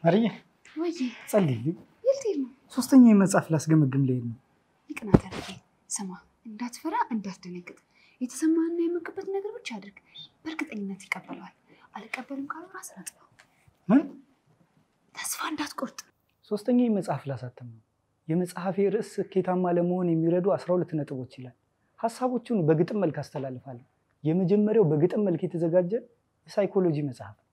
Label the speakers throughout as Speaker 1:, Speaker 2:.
Speaker 1: ማርዬ
Speaker 2: ወይ
Speaker 1: ጸልይልኝ።
Speaker 2: ይልቴል ነው
Speaker 1: ሶስተኛው መጽሐፍ ላስገመግም ልሄድ ነው።
Speaker 2: ይቅናት አድርጌ ስማ፣ እንዳትፈራ እንዳትደነግጥ፣ የተሰማህና የመቀበት ነገር ብቻ አድርግ። በእርግጠኝነት ይቀበለዋል። አልቀበልም ካሉ ራስህ አጥፋው።
Speaker 1: ምን?
Speaker 2: ተስፋ እንዳትቆርጥ።
Speaker 1: ሶስተኛው መጽሐፍ ላሳተም ነው። የመጽሐፌ ርዕስ ስኬታማ ለመሆን የሚረዱ 12 ነጥቦች ይላል። ሐሳቦቹን በግጥም መልክ አስተላልፋለሁ። የመጀመሪያው በግጥም መልክ የተዘጋጀ የሳይኮሎጂ መጽሐፍ ነው።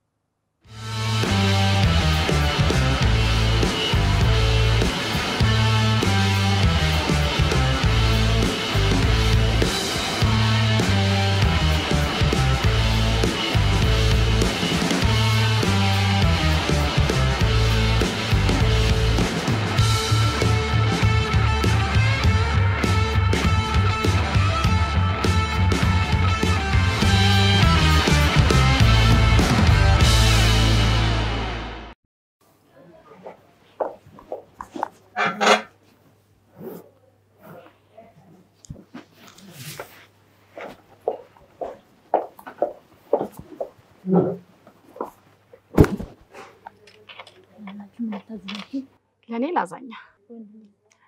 Speaker 3: ለኔ ላዛኛ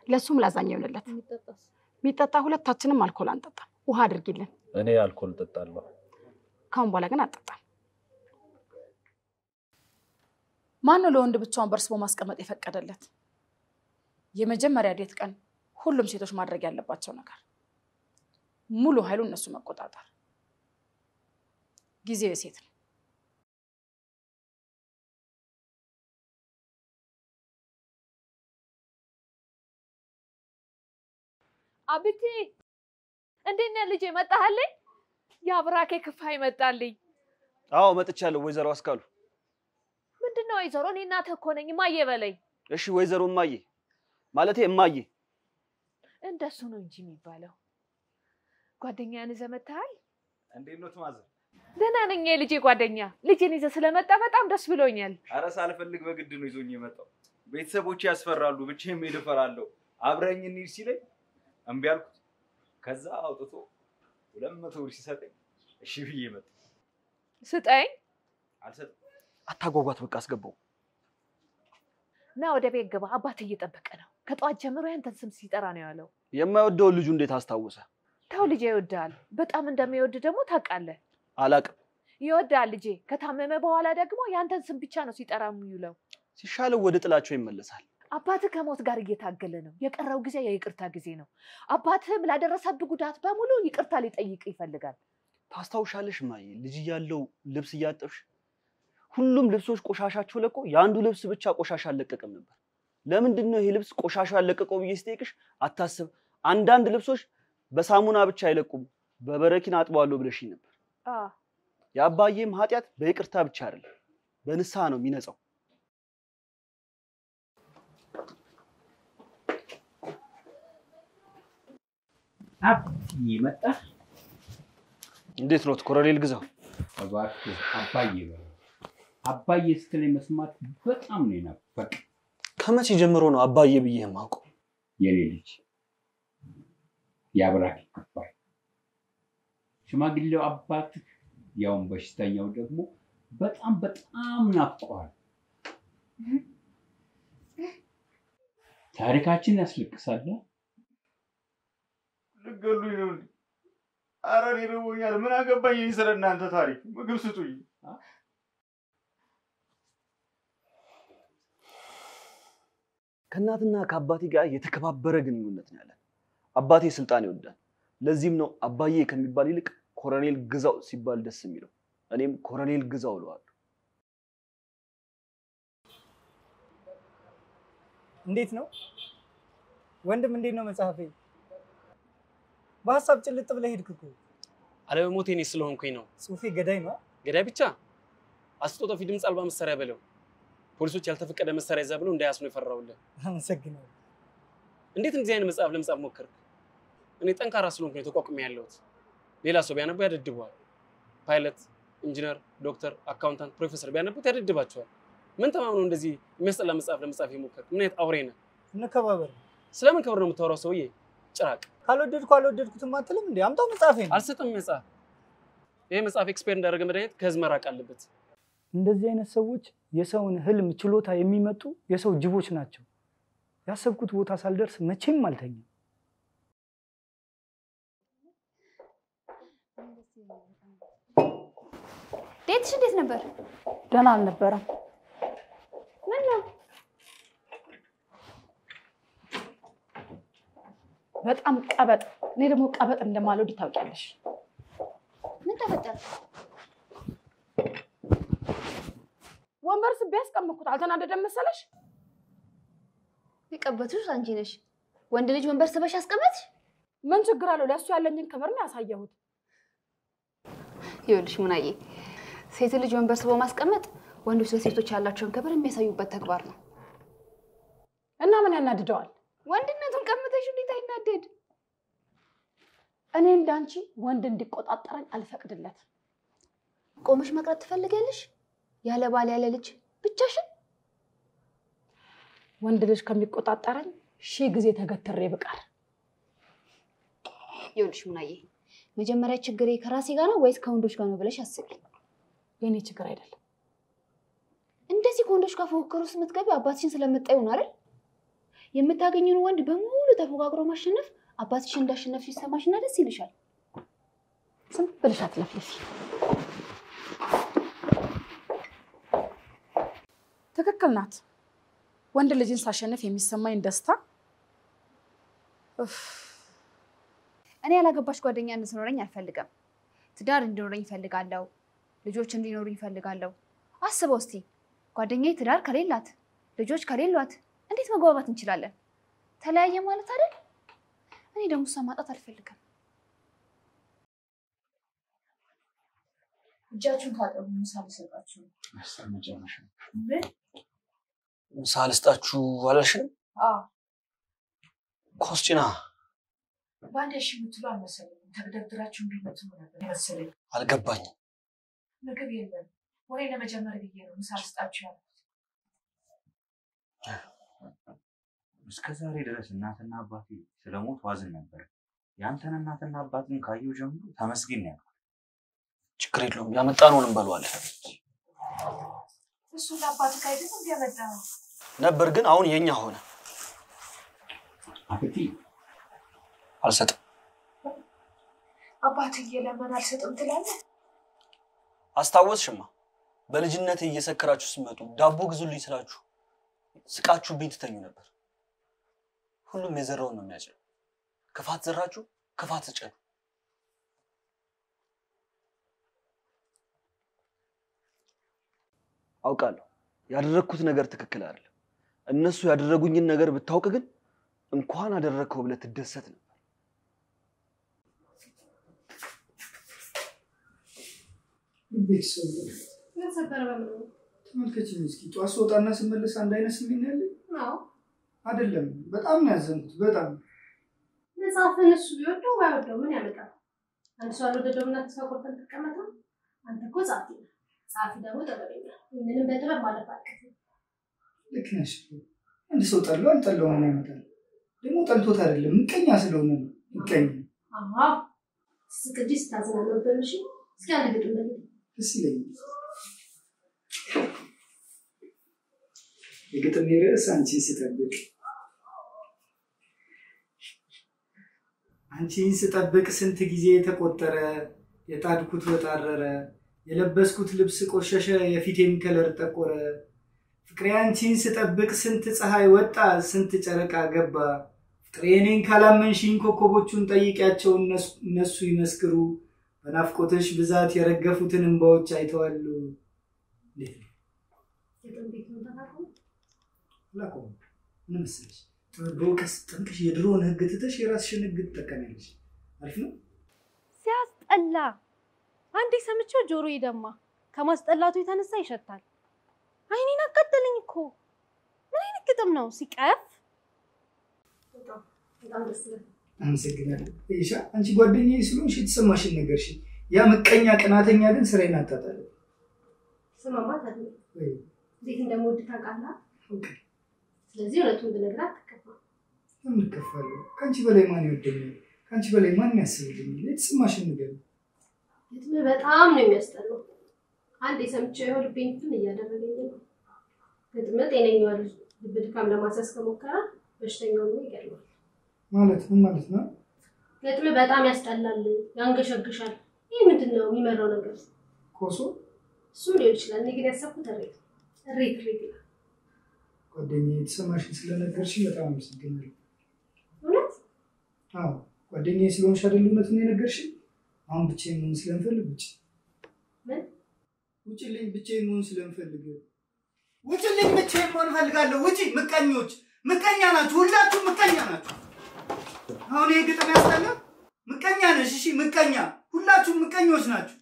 Speaker 3: ለሱም ላዛኛ ይሆነለት። ሚጠጣ ሁለታችንም አልኮል አንጠጣም። ውሃ አድርጊልን።
Speaker 4: እኔ አልኮል ጠጣለሁ።
Speaker 3: ካሁን በኋላ ግን አጠጣም። ማን ነው ለወንድ ብቻውን በርስቦ ማስቀመጥ የፈቀደለት? የመጀመሪያ ዴት ቀን ሁሉም ሴቶች ማድረግ ያለባቸው ነገር ሙሉ ኃይሉ እነሱ መቆጣጠር። ጊዜው የሴት ነው።
Speaker 5: አብቲ እንዴት ነህ ልጄ? መጣህልኝ? ያብራኬ ክፋይ መጣልኝ።
Speaker 6: አዎ መጥቻለሁ ወይዘሮ አስካሉ።
Speaker 5: ምንድነው ወይዘሮ? እኔ እናትህ እኮ ነኝ። እማዬ በለኝ።
Speaker 6: እሺ ወይዘሮ እማዬ ማለቴ እማዬ።
Speaker 5: እንደሱ ነው እንጂ የሚባለው። ጓደኛህን ይዘህ መጥተሃል?
Speaker 4: እንዴት ነው ማዘር?
Speaker 5: ደህና ነኝ የልጄ ጓደኛ። ልጄን ይዘህ ስለመጣ በጣም ደስ ብሎኛል።
Speaker 4: ኧረ ሳልፈልግ በግድ ነው ይዞኝ የመጣው። ቤተሰቦቼ ያስፈራሉ፣ ብቻዬን መሄድ እፈራለሁ። አብረኝ እንሂድ ሲለኝ እምቢ አልኩት። ከዛ አውጥቶ 200 ብር ሲሰጠኝ እሺ ብዬ መጣሁ።
Speaker 5: ስጠኝ።
Speaker 4: አልሰጥም።
Speaker 6: አታጓጓት፣ በቃ አስገባው።
Speaker 5: ና ወደ ቤት ግባ። አባትህ እየጠበቀ ነው። ከጧት ጀምሮ ያንተን ስም ሲጠራ ነው ያለው።
Speaker 6: የማይወደው ልጁ እንዴት አስታወሰ?
Speaker 5: ተው ልጄ ይወዳል። በጣም እንደሚወድ ደግሞ ታውቃለህ።
Speaker 6: አላቅም።
Speaker 5: ይወዳል ልጄ። ከታመመ በኋላ ደግሞ ያንተን ስም ብቻ ነው ሲጠራ የሚውለው።
Speaker 6: ሲሻለው ወደ ጥላቸው ይመለሳል።
Speaker 5: አባትህ ከሞት ጋር እየታገለ ነው። የቀረው ጊዜ የይቅርታ ጊዜ ነው። አባትህም ላደረሰብህ ጉዳት በሙሉ ይቅርታ ሊጠይቅ ይፈልጋል።
Speaker 6: ታስታውሻለሽ ማዬ? ልጅ ያለው ልብስ እያጠብሽ ሁሉም ልብሶች ቆሻሻቸው ለቆ የአንዱ ልብስ ብቻ ቆሻሻ አለቀቀም ነበር። ለምንድን ነው ይሄ ልብስ ቆሻሻ አለቀቀው ብዬ ስጠይቅሽ አታስብ፣ አንዳንድ ልብሶች በሳሙና ብቻ አይለቁም በበረኪና አጥባለሁ ብለሽኝ ነበር። የአባዬም ኃጢያት በይቅርታ ብቻ አይደለም በንስሐ ነው የሚነጻው።
Speaker 7: አብቲ መጣ።
Speaker 6: እንዴት ነው ኮሎኔል ግዛው?
Speaker 7: እባክህ አባዬ በለው። አባዬ ስትለኝ መስማት በጣም ነው የናፈቀ።
Speaker 6: ከመቼ ጀምሮ ነው አባዬ ብዬ የማውቀው?
Speaker 7: የኔ ልጅ ያብራክ ክፋይ ሽማግሌው አባትህ ያውን በሽተኛው ደግሞ በጣም ናፍቀዋል። ታሪካችን ያስለቅሳል።
Speaker 4: ልገሉኝ ነው እንዴ? ኧረ እኔ ርቦኛል። ምን አገባኝ ስለ እናንተ ታሪክ? ምግብ ስጡኝ።
Speaker 6: ከእናትና ከአባቴ ጋር የተከባበረ ግንኙነት ነው ያለን። አባቴ ስልጣን ይወዳል። ለዚህም ነው አባዬ ከሚባል ይልቅ ኮሎኔል ግዛው ሲባል ደስ የሚለው። እኔም ኮሎኔል ግዛው እለዋለሁ።
Speaker 1: እንዴት ነው ወንድም? እንዴት ነው መጽሐፌ? በሐሳብ ጭልጥ ብለህ ሄድክ እኮ።
Speaker 8: አለበሞቴ እኔ ስለሆንኩኝ ነው።
Speaker 1: ጽሁፌ ገዳይ ነው።
Speaker 8: ገዳይ ብቻ አስጦጣ ፊት ድምጽ አልባ መሳሪያ በለው። ፖሊሶች ያልተፈቀደ መሳሪያ ይዛ ብለው እንዳያስኑ ይፈራውልህ።
Speaker 1: አመሰግናለሁ።
Speaker 8: እንዴት እንደዚህ አይነት መጽሐፍ ለመጻፍ ሞከርክ? እኔ ጠንካራ ስለሆንኩኝ ተቋቁሜ ያለሁት። ሌላ ሰው ቢያነቡ ያደድበዋል። ፓይለት፣ ኢንጂነር፣ ዶክተር፣ አካውንታንት፣ ፕሮፌሰር ቢያነቡት ያደድባቸዋል። ምን ተማምነው እንደዚህ የሚያስጠላ መጽሐፍ ለመጻፍ የሞከርክ? ምን አይነት አውሬ ነህ?
Speaker 1: እንከባበር።
Speaker 8: ስለምን ከብር ነው የምታወራው ሰውዬ? ጭራቅ።
Speaker 1: ካልወደድኩትም አትልም እንዴ? አምጣው መጽሐፌን።
Speaker 8: አልሰጥም መጽሐፍ። ይሄ መጽሐፍ ኤክስፓየር እንዳደረገ መድኃኒት ከህዝብ መራቅ አለበት።
Speaker 1: እንደዚህ አይነት ሰዎች የሰውን ህልም ችሎታ የሚመጡ የሰው ጅቦች ናቸው። ያሰብኩት ቦታ ሳልደርስ መቼም አልተኛም።
Speaker 2: ዴትሽ እንዴት ነበር?
Speaker 3: ደህና አልነበረም።
Speaker 2: ምን ነው?
Speaker 3: በጣም ቀበጥ። እኔ ደግሞ ቀበጥ እንደማልወድ ታውቂያለሽ።
Speaker 2: ምን ተፈጠረ?
Speaker 3: ወንበር ስቤ ያስቀመጥኩት አልተናደደም መሰለሽ?
Speaker 2: የቀበጥሽው አንቺ ነሽ። ወንድ ልጅ ወንበር ስበሽ አስቀመጥሽ?
Speaker 3: ምን ችግር አለው? ለሱ ያለኝን ክብር ነው ያሳየሁት።
Speaker 2: ይኸውልሽ ሙናዬ፣ ሴት ልጅ ወንበር ስቦ ማስቀመጥ ወንዶች ለሴቶች ያላቸውን ክብር የሚያሳዩበት ተግባር ነው።
Speaker 3: እና ምን ያናድደዋል?
Speaker 2: ወንድነቱን ቀምተሽ እንዴት አይናደድ?
Speaker 3: እኔ እንዳንቺ ወንድ እንዲቆጣጠረኝ አልፈቅድለትም።
Speaker 2: ቆመሽ መቅረት ትፈልጊያለሽ? ያለ ባል ያለ ልጅ ብቻሽን?
Speaker 3: ወንድ ልጅ ከሚቆጣጠረኝ 1000 ጊዜ ተገትሬ ብቀር።
Speaker 2: ይኸውልሽ ሙናዬ፣ መጀመሪያ ችግሬ ከራሴ ጋር ነው ወይስ ከወንዶች ጋር ነው ብለሽ አስቢ።
Speaker 3: የኔ ችግር አይደለም።
Speaker 2: እንደዚህ ከወንዶች ጋር ፉክክር ውስጥ የምትገቢው አባትሽን ስለምትጠዩ ነው አይደል? የምታገኙን ወንድ በሙሉ ተፎካክሮ ማሸነፍ አባትሽን እንዳሸነፍሽ ይሰማሽና ደስ ይልሻል።
Speaker 3: ዝም ብለሽ አትለፍልፊ። ትክክል ናት። ወንድ ልጅን ሳሸነፍ የሚሰማኝ ደስታ
Speaker 2: እኔ ያላገባሽ ጓደኛ እንድትኖረኝ አልፈልግም። ትዳር እንዲኖረኝ እፈልጋለሁ። ልጆች እንዲኖሩኝ እፈልጋለሁ። አስበው እስቲ ጓደኛዬ ትዳር ከሌላት ልጆች ከሌሏት እንዴት መግባባት እንችላለን? ተለያየ ማለት አይደል? እኔ ደግሞ እሷ ማጣት አልፈልግም።
Speaker 5: እጃችሁን ታጠቡ። ምሳ ልሰጣችሁ።
Speaker 6: መጨረሻ
Speaker 5: ምን
Speaker 6: ምሳ ልስጣችሁ አላልሽም?
Speaker 5: አዎ
Speaker 6: ኮስጭና
Speaker 5: ባንዴ እሺ የምትሉ አልመሰለኝም። ተግደርድራችሁ እንዲመጡ ነበር መሰለኝ።
Speaker 6: አልገባኝም።
Speaker 5: ምግብ የለም። ወሬ ለመጀመር ብዬ ነው ምሳ ልስጣችሁ ያልኩት።
Speaker 4: እስከ ዛሬ ድረስ እናትና አባቴ ስለሞት ዋዝን ነበር። ያንተን እናትና አባትን ካየሁ ጀምሮ ተመስገን ያልኩት።
Speaker 6: ችግር የለውም፣ ያመጣነውን እንበለዋለን።
Speaker 5: እሱ ለአባት ካይደል እንዲያመጣ
Speaker 6: ነበር፣ ግን አሁን የኛ ሆነ።
Speaker 7: አክቲ
Speaker 6: አልሰጥም።
Speaker 5: አባትዬ ለምን አልሰጥም ትላለህ?
Speaker 6: አስታወስሽማ? በልጅነት እየሰከራችሁ ስትመጡ ዳቦ ግዙልኝ ስላችሁ ስቃችሁብኝ ትተኙ ነበር። ሁሉም የዘራውን ነው የሚያጭደው። ክፋት ዘራችሁ፣ ክፋት ትጨዱ። አውቃለሁ ያደረኩት ነገር ትክክል አይደለም። እነሱ ያደረጉኝን ነገር ብታውቅ ግን እንኳን አደረከው ብለህ ትደሰት ነበር።
Speaker 1: ቤተሰብ
Speaker 9: ምን ሰበረ በምን
Speaker 1: ተመልከችኝ እስኪ። ጧት ስወጣና ስመለስ አንድ አይነት ስሜት ነው ያለኝ።
Speaker 9: ነው
Speaker 1: አይደለም፣ በጣም ነው ያዘንኩት። በጣም
Speaker 9: መጽሐፍን እሱ ቢወደው ባይወደው ምን ያመጣል? አንድ ሰው አልወደደውና ተስፋ ቆርጠን ተቀመጠ። አንተ እኮ ጻፊ ነህ። ጻፊ ደግሞ ጥበበኛ። ምንም በጥበብ ማለት አልከት።
Speaker 1: ልክ ነሽ። አንድ ሰው ጠላው አልጠላው ነው ያመጣል። ደግሞ ጠልቶት አይደለም፣ ምቀኛ ስለሆነ ነው። ምቀኛ
Speaker 9: አሃ ስቅጂ ስታዝና ነበር። እሺ እስኪ አንድ ግጥም በል።
Speaker 1: ደስ ይለኛል። የግጥም ርዕስ አንቺን ስጠብቅ። አንቺን ስጠብቅ ስንት ጊዜ ተቆጠረ፣ የጣድኩት ወጣረረ፣ የለበስኩት ልብስ ቆሸሸ፣ የፊቴም ከለር ጠቆረ። ፍቅሬ አንቺን ስጠብቅ ስንት ፀሐይ ወጣ፣ ስንት ጨረቃ ገባ። ፍቅሬ እኔን ካላመንሽኝ ኮከቦቹን ጠይቂያቸው፣ እነሱ ይመስክሩ። በናፍቆትሽ ብዛት የረገፉትን እንባዎች አይተዋሉ። ላቆም ምን መሰለሽ፣ በወቀስ ጠንቅሽ የድሮውን ህግ ትተሽ የራስሽን ህግ ትጠቀሚያለሽ። አሪፍ ነው።
Speaker 10: ሲያስጠላ! አንዴ ሰምቼው ጆሮ ይደማ። ከማስጠላቱ የተነሳ ይሸታል። አይኔን አቃጠለኝ እኮ። ምን አይነት ግጥም ነው? ሲቀፍ
Speaker 9: በጣም ደስ ይላል።
Speaker 1: አመሰግናለሁ። እሺ አንቺ ጓደኛዬ ስለሆንሽ የተሰማሽን ነገርሽ። ያ ምቀኛ ቅናተኛ ግን ስራዬን አጣጣለ።
Speaker 9: ስማማ ታዲያ እንዴት እንደምወድ ታውቃለህ?
Speaker 1: ኦኬ።
Speaker 9: ስለዚህ እውነቱን ብነግርህ አትከፋም።
Speaker 1: ምን ከፋለሁ? ካንቺ በላይ ማን ይወደኛል? ካንቺ በላይ ማን ያስብልኛል? የተሰማሽን ነገር።
Speaker 9: ግጥምህ በጣም ነው የሚያስጠላው። አንድ የሰምቼው ይኸው ልቤን እንትን እያደረገኝ ነው። ግጥም ጤነኛዋ ልጅ ልብ ድካም ለማስያዝ ከሞከረ በሽተኛውን ነው ይገድላል።
Speaker 1: ማለት ምን ማለት ነው?
Speaker 9: ግጥም በጣም ያስጠላል፣ ያንገሸግሻል። ይህ ምንድን ነው የሚመራው ነገር?
Speaker 1: ኮሶ
Speaker 9: እሱ ሊሆን ይችላል። እኔ ግን ያሰብኩት እሬት ይላል።
Speaker 1: ጓደኛዬ የተሰማሽን ስለነገርሽኝ በጣም አመሰግናለሁ።
Speaker 9: እውነት?
Speaker 1: አዎ ጓደኛዬ ስለሆንሽ አይደል እውነቱን የነገርሽኝ? አሁን ብቻዬን መሆን ስለምፈልግ ውጪ።
Speaker 9: ምን?
Speaker 1: ውጪልኝ፣ ብቻዬን መሆን ስለምፈልግ ውጪልኝ፣ ብቻዬን መሆን እፈልጋለሁ። ውጪ። ምቀኞች፣ ምቀኛ ናችሁ፣ ሁላችሁም ምቀኛ ናችሁ። አሁን ይሄ ግጥም ያስጠላ? ምቀኛ ነሽ። እሺ ምቀኛ፣ ሁላችሁም ምቀኞች ናችሁ።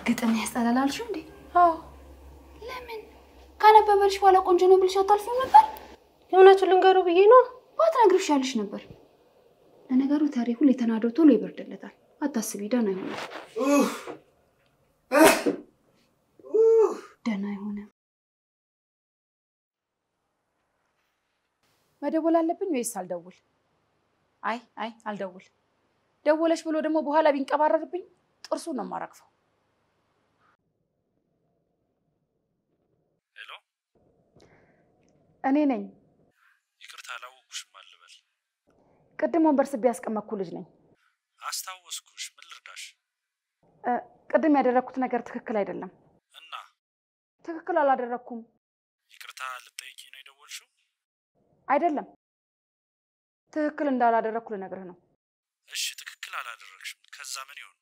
Speaker 2: ግጥም ያስጠላል አልሽው እንዴ? አዎ። ለምን? ካነበበልሽ በኋላ ቆንጆ ነው ብልሽ አታልፊም ነበር?
Speaker 9: እውነቱን ልንገሩ ብዬ ነው።
Speaker 2: ባትነግሪው ይሻልሽ ነበር። ለነገሩ ተሪ ሁሌ ተናዶ ቶሎ ይበርድለታል። አታስቢ፣ ደህና ይሆናል። ደህና ይሆናል።
Speaker 3: መደወል አለብኝ ወይስ አልደውል? አይ አልደውል። ደወለሽ ብሎ ደግሞ በኋላ ቢንቀባረርብኝ ጥርሱን ነው የማረግፈው።
Speaker 11: ሄሎ፣
Speaker 3: እኔ ነኝ።
Speaker 11: ይቅርታ አላወኩሽም አልበል።
Speaker 3: ቅድም ወንበር ስቤ ያስቀመጥኩ ልጅ ነኝ።
Speaker 11: አስታወስኩሽ። ምን ልርዳሽ?
Speaker 3: ቅድም ያደረኩት ነገር ትክክል አይደለም።
Speaker 11: እና
Speaker 3: ትክክል አላደረኩም።
Speaker 11: ይቅርታ ልጠይቂ ነው የደወልሽው?
Speaker 3: አይደለም፣ ትክክል እንዳላደረኩ ልነግርህ ነው።
Speaker 11: እሺ፣ ትክክል አላደረግሽም። ከዛ ምን ይሆን?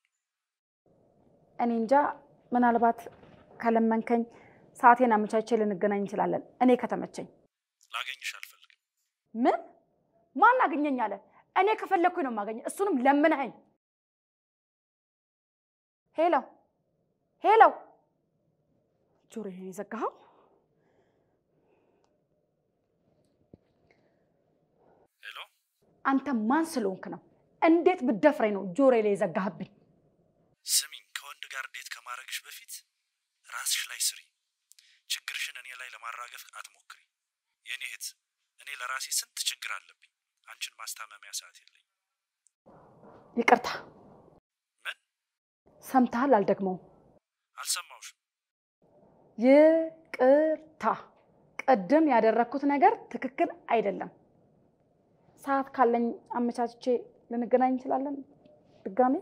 Speaker 3: እኔ እንጃ። ምናልባት ከለመንከኝ ሰዓቴን አመቻችቼ ልንገናኝ እንችላለን። እኔ ከተመቸኝ።
Speaker 11: ላገኝሽ አልፈልግም።
Speaker 3: ምን? ማን አገኘኝ አለ? እኔ ከፈለኩኝ ነው የማገኘው፣ እሱንም ለምነኸኝ። ሄሎ ሄሎ፣ ጆሮዬን የዘጋኸው?
Speaker 11: ሄሎ፣
Speaker 3: አንተ ማን ስለሆንክ ነው? እንዴት ብትደፍረኝ ነው ጆሮዬ ላይ የዘጋህብኝ?
Speaker 11: ስሚኝ፣ ከወንድ ጋር ዴት ከማድረግሽ በፊት ራስሽ ላይ ስሪ። ችግርሽን እኔ ላይ ለማራገፍ አትሞክሪ። የኔ እህት፣ እኔ ለራሴ ስንት ችግር አለብኝ። አንቺን ማስታመሚያ ሰዓት የለኝም።
Speaker 3: ይቅርታ።
Speaker 11: ምን?
Speaker 3: ሰምተሃል? አልደግመውም።
Speaker 11: አልሰማሁሽም።
Speaker 3: ይቅርታ። ቅድም ያደረኩት ነገር ትክክል አይደለም። ሰዓት ካለኝ አመቻችቼ ልንገናኝ እንችላለን ድጋሜ።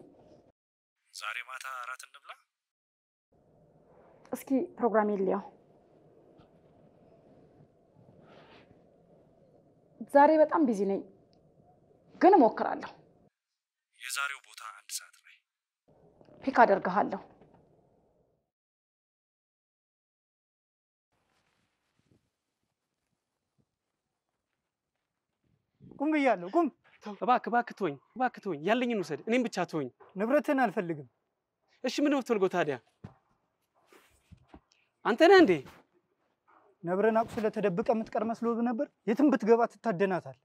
Speaker 11: ዛሬ ማታ እራት እንብላ።
Speaker 3: እስኪ ፕሮግራም ይልያው። ዛሬ በጣም ቢዚ ነኝ፣ ግን እሞክራለሁ።
Speaker 11: የዛሬው ቦታ 1 ሰዓት ላይ
Speaker 3: ፒክ አደርግሃለሁ።
Speaker 1: ቁም ብያለሁ፣ ቁም።
Speaker 8: እባክህ ተወኝ፣ ያለኝን ውሰድ። እኔም ብቻ ተወኝ።
Speaker 1: ንብረትን አልፈልግም።
Speaker 8: እሺ ምን ነው የምትፈልገው ታዲያ? አንተ ነህ እንዴ?
Speaker 1: ነብረን አቁ ስለተደበቀ የምትቀር መስሎ ነበር። የትም ብትገባ ትታደናታል።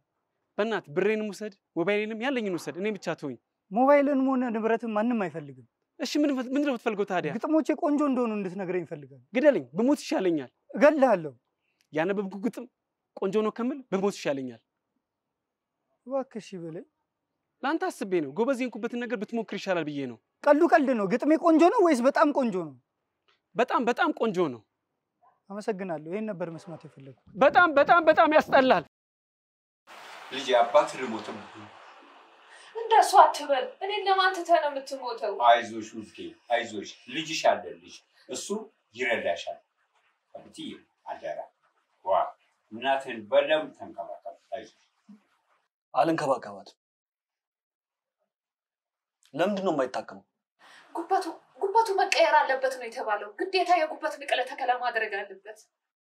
Speaker 8: በእናት ብሬንም ውሰድ፣ ሞባይሌንም ያለኝን ውሰድ። እኔም ብቻ ተወኝ።
Speaker 1: ሞባይልን ሆነ ንብረትን ማንም አይፈልግም።
Speaker 8: እሺ ምን ነው የምትፈልገው ታዲያ?
Speaker 1: ግጥሞቼ ቆንጆ እንደሆኑ እንድትነግረኝ ይፈልጋል።
Speaker 8: ግደለኝ፣ ብሞት ይሻለኛል።
Speaker 1: እገልሃለሁ።
Speaker 8: ያነበብኩ ግጥም ቆንጆ ነው ከምል ብሞት ይሻለኛል።
Speaker 1: እባክህ እሺ በለኝ።
Speaker 8: ለአንተ አስቤ ነው። ጎበዝ የሆንኩበትን ነገር ብትሞክር ይሻላል ብዬ ነው።
Speaker 1: ቀልድ ነው። ግጥሜ ቆንጆ ነው ወይስ በጣም ቆንጆ ነው?
Speaker 8: በጣም ቆንጆ ነው።
Speaker 1: አመሰግናለሁ። ይሄን ነበር መስማት የፈለኩት።
Speaker 8: በጣም ያስጠላል።
Speaker 7: ልጅ አባት ልሞትም።
Speaker 5: እንደሱ አትበል። እኔን ለማን ትተህ ነው የምትሞተው?
Speaker 7: አይዞሽ ውዴ፣ አይዞሽ። ልጅሽ አለልሽ፣ እሱ ይረዳሻል። አንቺ አደራ እናትህን በደንብ ተንከባከብ። አይዞሽ።
Speaker 6: አልንከባከባትም። ለምንድን ነው የማይታከመው?
Speaker 5: ጉበቱ መቀየር አለበት ነው የተባለው። ግዴታ የጉበት ንቅለ ተከላ ማድረግ አለበት።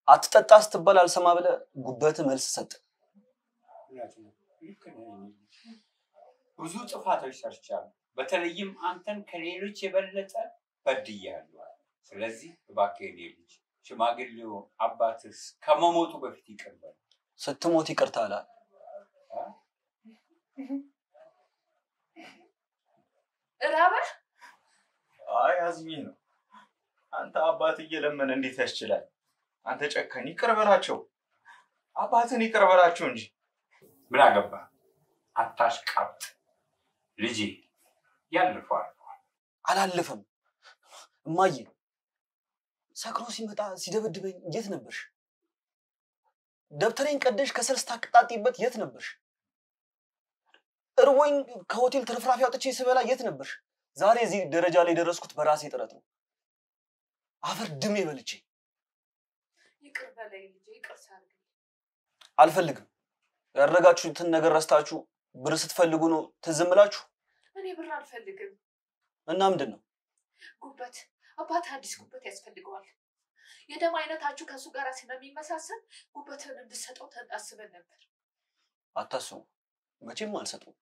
Speaker 6: አትጠጣ ስትባል አልሰማ ብለህ ጉበት መልስ ሰጥ።
Speaker 7: ብዙ ጥፋቶች ሰርቻለሁ። በተለይም አንተን ከሌሎች የበለጠ በድያለሁ። ስለዚህ እባክህ የኔ ልጅ ሽማግሌው አባትህ ከመሞቱ በፊት ይቅር በል።
Speaker 6: ስትሞት ይቅርታ አላል።
Speaker 5: እራበህ?
Speaker 4: አይ አዝኜ ነው። አንተ አባት እየለመነ እንዴት ያስችላል? አንተ ጨካኝ፣ ይቅር በላቸው። አባትን ይቅር በላቸው እንጂ
Speaker 7: ምን አገባ? አታሽቃብጥ ልጄ። ያልፈዋል።
Speaker 6: አላለፈም። እማዬ ሰክሮ ሲመጣ ሲደበድበኝ የት ነበርሽ? ደብተሬን ቀደሽ ከሰልስ ታቀጣጥይበት የት ነበርሽ? እርቦኝ ከሆቴል ትርፍራፊ አውጥቼ ስበላ የት ነበርሽ? ዛሬ እዚህ ደረጃ ላይ ደረስኩት በራሴ ጥረት ነው። አፈር ድሜ በልቼ።
Speaker 5: ይቅር በለኝ ልጄ፣ ይቅር ሳርግ።
Speaker 6: አልፈልግም። ያደረጋችሁትን ነገር ረስታችሁ ብር ስትፈልጉ ነው ትዝ እምላችሁ?
Speaker 5: እኔ ብር አልፈልግም።
Speaker 6: እና ምንድን ነው?
Speaker 5: ጉበት። አባት አዲስ ጉበት ያስፈልገዋል። የደም አይነታችሁ ከሱ ጋር ስለሚመሳሰል ጉበትን እንድሰጠው አስበን ነበር።
Speaker 6: አታስቡ፣ መቼም አልሰጡም።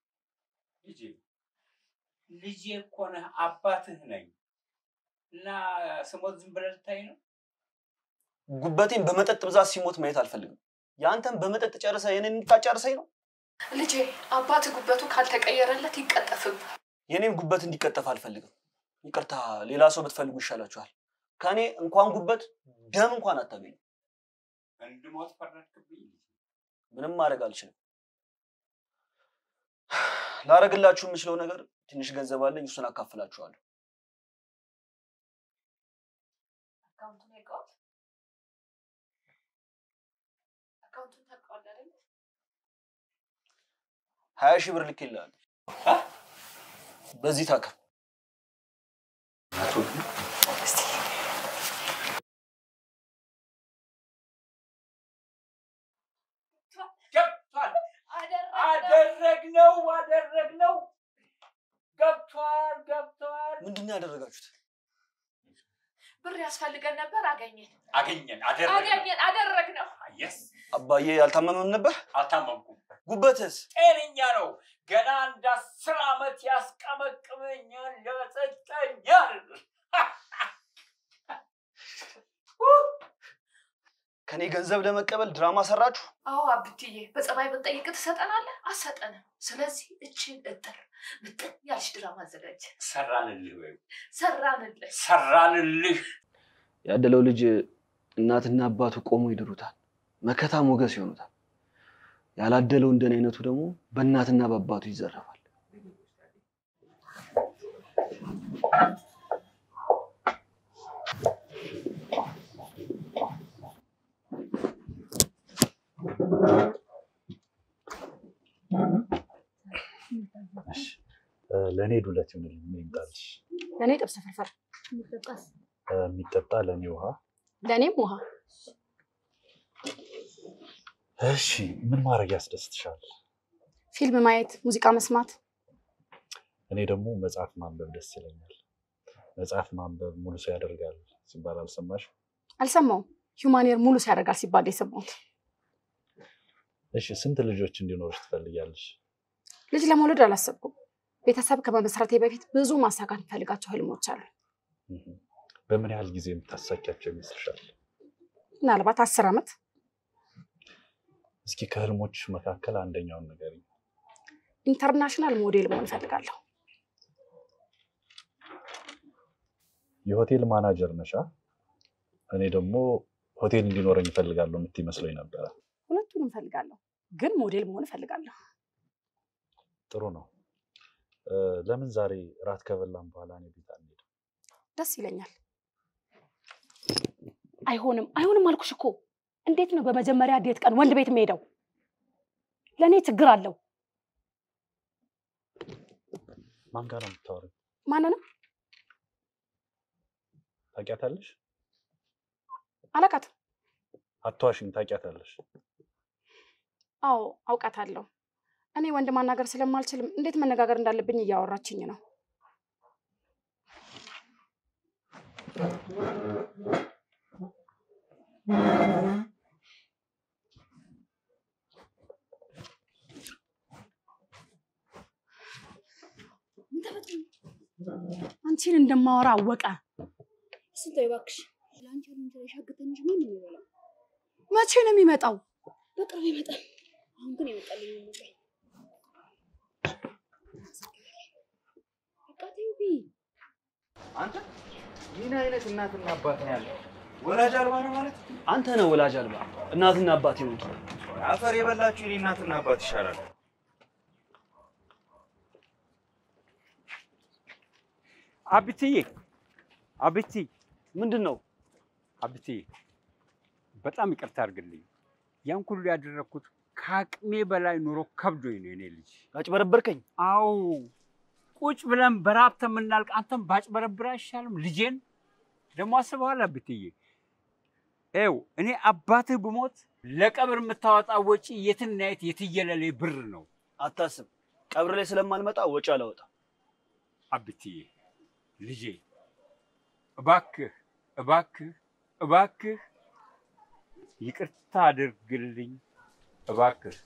Speaker 7: ልጄ እኮ ነህ፣ አባትህ ነኝ እና ስሞት ዝም ብለህ ልታይ ነው?
Speaker 6: ጉበቴን በመጠጥ ብዛት ሲሞት ማየት አልፈልግም። ያንተን በመጠጥ ጨርሰ የኔን እንድታጨርሰኝ ነው?
Speaker 5: ልጄ አባት ጉበቱ ካልተቀየረለት ይቀጠፍም።
Speaker 6: የኔም ጉበት እንዲቀጠፍ አልፈልግም። ይቅርታ፣ ሌላ ሰው ብትፈልጉ ይሻላችኋል። ከኔ እንኳን ጉበት ደም እንኳን አታገኙ።
Speaker 7: እንድሞት ፈረድክብኝ።
Speaker 6: ምንም ማድረግ አልችልም። ላረግላችሁ የምችለው ነገር ትንሽ ገንዘብ አለኝ፣ እሱን አካፍላችኋለሁ።
Speaker 5: አካውንቱን ያውቀዋል? አካውንቱን ታውቀዋለህ አይደል?
Speaker 6: 20,000 ብር ልኬልሃለሁ። በዚህ ታከም።
Speaker 7: አደረግነው። ገብቷል።
Speaker 6: ምንድን ነው ያደረጋችሁት?
Speaker 5: ብር ያስፈልገን ነበር፣ አገኘን። አደረግነው።
Speaker 6: አባዬ ያልታመመም ነበር?
Speaker 7: አልታመምኩም።
Speaker 6: ጉበትስ?
Speaker 7: ጤነኛ ነው። ገና እንደ 10 ዓመት ያስቀመቅመኛል፣ ያጸጣኛል።
Speaker 6: ከኔ ገንዘብ ለመቀበል ድራማ ሰራችሁ?
Speaker 5: አዎ አብትዬ፣ በጸባይ ብንጠይቅ ትሰጠናለህ? አሰጠንም። ስለዚህ እችን እጥር ምጥን ያልሽ ድራማ አዘጋጀ።
Speaker 7: ሰራንልህ።
Speaker 6: ያደለው ልጅ እናትና አባቱ ቆሞ ይድሩታል፣ መከታ ሞገስ ይሆኑታል። ያላደለው እንደኔ አይነቱ ደግሞ በእናትና በአባቱ ይዘረፋል።
Speaker 11: ለኔ ዱለት ይሁንልኝ። ምን ይምጣልሽ?
Speaker 3: ለኔ ጥብስ ፍርፍር።
Speaker 11: የሚጠጣ ለኔ ውሃ።
Speaker 3: ለኔም ውሃ።
Speaker 11: እሺ፣ ምን ማድረግ ያስደስትሻል?
Speaker 3: ፊልም ማየት፣ ሙዚቃ መስማት።
Speaker 11: እኔ ደግሞ መጽሐፍ ማንበብ ደስ ይለኛል። መጽሐፍ ማንበብ ሙሉ ሰው ያደርጋል ሲባል አልሰማሽ?
Speaker 3: አልሰማውም። ሂውማኒየር ሙሉ ሰው ያደርጋል ሲባል የሰማሁት።
Speaker 11: እሺ፣ ስንት ልጆች እንዲኖርሽ ትፈልጊያለሽ?
Speaker 3: ልጅ ለመውለድ አላሰብኩም። ቤተሰብ ከመመስረቴ በፊት ብዙ ማሳካት የምፈልጋቸው ህልሞች አሉ።
Speaker 11: በምን ያህል ጊዜ የምታሳኪያቸው ይመስልሻል?
Speaker 3: ምናልባት 10 ዓመት።
Speaker 11: እስኪ ከህልሞች መካከል አንደኛውን ንገሪኝ።
Speaker 3: ኢንተርናሽናል ሞዴል መሆን እፈልጋለሁ።
Speaker 11: የሆቴል ማናጀር ነሻ? እኔ ደግሞ ሆቴል እንዲኖረኝ እፈልጋለሁ የምትይ መስሎኝ ነበረ።
Speaker 3: ሁለቱንም እፈልጋለሁ፣ ግን ሞዴል መሆን እፈልጋለሁ።
Speaker 11: ጥሩ ነው። ለምን ዛሬ ራት ከበላን በኋላ እኔ ቤት አንሄድም?
Speaker 3: ደስ ይለኛል። አይሆንም አልኩሽ እኮ። እንዴት ነው በመጀመሪያ ዴት ቀን ወንድ ቤት የምሄደው? ለኔ ችግር አለው።
Speaker 11: ማን ጋር ነው የምታወሪው?
Speaker 3: ማንንም
Speaker 11: ታውቂያታለሽ?
Speaker 3: አላውቃትም።
Speaker 11: አትዋሽኝ፣ ታውቂያታለሽ?
Speaker 3: አዎ አውቃታለሁ። እኔ ወንድ ማናገር ስለማልችል እንዴት መነጋገር እንዳለብኝ እያወራችኝ ነው። አንቺን እንደማወራ አወቀ።
Speaker 2: ስንት ይባክሽ? ላንቺ ነው ተሻግተን እንጂ ምን ይበላል?
Speaker 3: መቼ ነው የሚመጣው?
Speaker 2: በቅርብ ይመጣል። አሁን ግን ይመጣልኝ ነው። አቃቴውቢ
Speaker 4: አንተ ምን አይነት እናትና አባት ነው ያለው? ወላጅ አልባ ነው ማለት?
Speaker 6: አንተ ነው ወላጅ አልባ። እናትና አባት ይሞቱ።
Speaker 4: አፈር የበላችሁ የኔ እናትና አባት ይሻላል።
Speaker 7: አብትዬ አብቲ
Speaker 6: ምንድነው?
Speaker 7: አብቲ በጣም ይቅርታ አድርግልኝ። ያን ሁሉ ያደረኩት ከአቅሜ በላይ ኑሮ ከብዶኝ ነው የኔ ልጅ።
Speaker 6: አጭበረበርከኝ?
Speaker 7: አዎ ቁጭ ብለን በራብተ የምናልቅ አንተም ባጭበረብር አይሻልም? ልጄን ደግሞ አስበዋል አብትዬ። ኤው እኔ አባትህ ብሞት ለቀብር የምታወጣው ወጪ የትና የት የትየለሌ ብር ነው።
Speaker 6: አታስብ፣ ቀብር ላይ ስለማልመጣ ወጪ አላወጣም።
Speaker 7: አብትዬ ልጄ እባክህ እባክህ እባክህ ይቅርታ አድርግልኝ እባክህ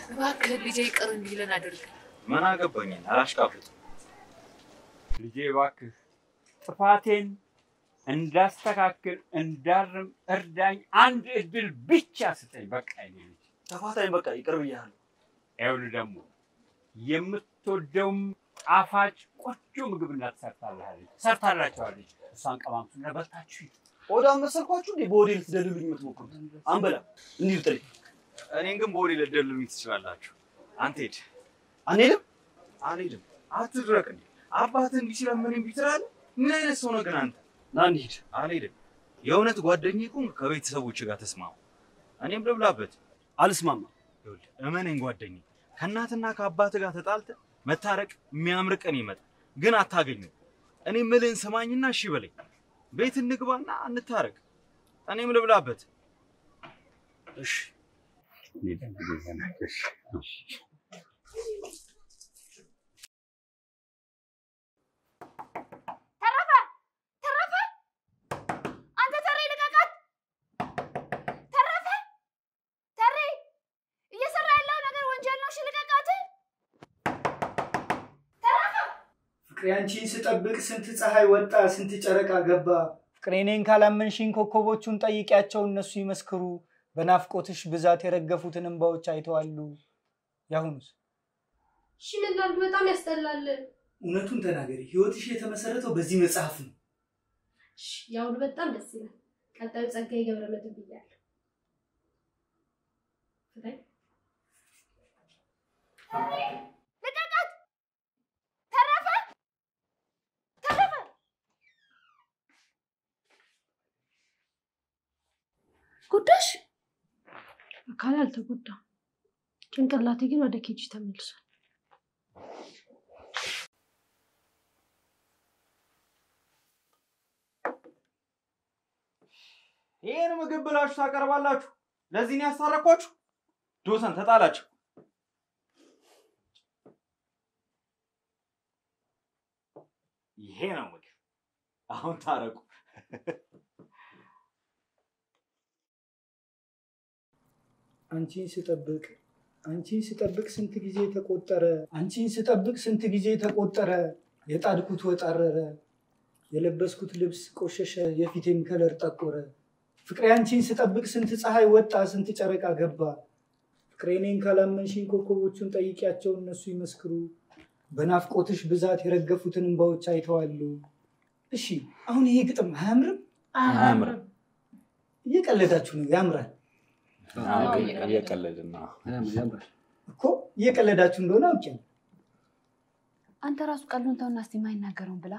Speaker 5: እባክህ ልጄ ይቅር እንዲለን አድርግ።
Speaker 4: ምን አገባኝ? አላሽቃብጥ
Speaker 7: ልጄ እባክህ ጥፋቴን እንዳስተካክል እንዳርም እርዳኝ። አንድ እድል ብቻ ስጠኝ። በቃ እኔ ልጅ
Speaker 6: ተፋታኝ። በቃ ይቅር ብያለሁ።
Speaker 7: ይኸውልህ ደግሞ የምትወደውም ጣፋጭ ቆንጆ ምግብ ሰርታላችኋለች። እሷን ቀማምሱና በልታችሁ
Speaker 6: ኦዳ መሰልኳችሁ እንዴ? በወዴ ልትደልሉኝ የምትሞክሩት? አንበላ እንዲህ ልጥሪ።
Speaker 4: እኔን ግን በወዴ ልትደልሉኝ ትችላላችሁ። አንተ ሂድ።
Speaker 6: አንሄድም
Speaker 4: አልሄድም። አትድረቅ እንዴ! አባትህ እንዲህ ሲለምንኝ ቢትራለህ? ምን አይነት ሰው ነው ግን አንተ?
Speaker 6: ና እንሂድ።
Speaker 4: አልሄድም። የእውነት ጓደኛዬ እኮ ከቤተሰቦች ጋር ተስማሙ። እኔም ልብላበት።
Speaker 6: አልስማማም።
Speaker 4: ይኸውልህ እመነኝ ጓደኛዬ፣ ከእናትና ከአባትህ ጋር ተጣልተህ መታረቅ የሚያምር ቀን ይመጣል፣ ግን አታገኙም። እኔ የምልህን ስማኝና እሺ በለኝ። ቤት እንግባና እንታረቅ። እኔም ልብላበት።
Speaker 7: እሺ
Speaker 1: ፍቅሬ አንቺን ስጠብቅ ስንት ፀሐይ ወጣ ስንት ጨረቃ ገባ። ፍቅሬ እኔን ካላመንሽኝ ኮከቦቹን ጠይቂያቸው እነሱ ይመስክሩ። በናፍቆትሽ ብዛት የረገፉትን እንባዎች አይተዋሉ። ያሁኑስ?
Speaker 9: እሺ ምን ላድርግ? በጣም ያስጠላል።
Speaker 1: እውነቱን ተናገሪ። ህይወትሽ የተመሰረተው በዚህ መጽሐፍ ነው።
Speaker 9: እሺ ያሁኑ በጣም ደስ ይላል። ቀጣዩ ጸጋዬ ገብረመድህን ብያለሁ። ፍቅሬ
Speaker 2: ጉዳሽ
Speaker 9: አካል አልተጎዳም፣ ጭንቅላቴ ግን ወደ ኬጂ ተመልሷል።
Speaker 4: ይሄን ምግብ ብላችሁ ታቀርባላችሁ? ለዚህ ነው ያስታረኳችሁ? ዶሰን ተጣላችሁ። ይሄ ነው ምግብ። አሁን ታረቁ።
Speaker 1: አንቺን ስጠብቅ ስንት ጊዜ ተቆጠረ። አንቺን ስጠብቅ ስንት ጊዜ ተቆጠረ። የጣድኩት ወጥ አረረ፣ የለበስኩት ልብስ ቆሸሸ፣ የፊቴም ከለር ጠቆረ። ፍቅሬ አንቺን ስጠብቅ ስንት ፀሐይ ወጣ ስንት ጨረቃ ገባ። ፍቅሬ እኔን ካላመንሽኝ ኮከቦቹን ጠይቂያቸው እነሱ ይመስክሩ። በናፍቆትሽ ብዛት የረገፉትን እንባዎች አይተዋሉ። እሺ አሁን ይሄ ግጥም አያምርም?
Speaker 4: አያምርም።
Speaker 1: እየቀለዳችሁ ነው። ያምራል
Speaker 4: እየቀለድን ነው
Speaker 1: እኮ። እየቀለዳችሁ እንደሆነ አውቄያለሁ።
Speaker 2: አንተ ራሱ ቀሉን ተውና እስቲ የማይናገረውን ብላ።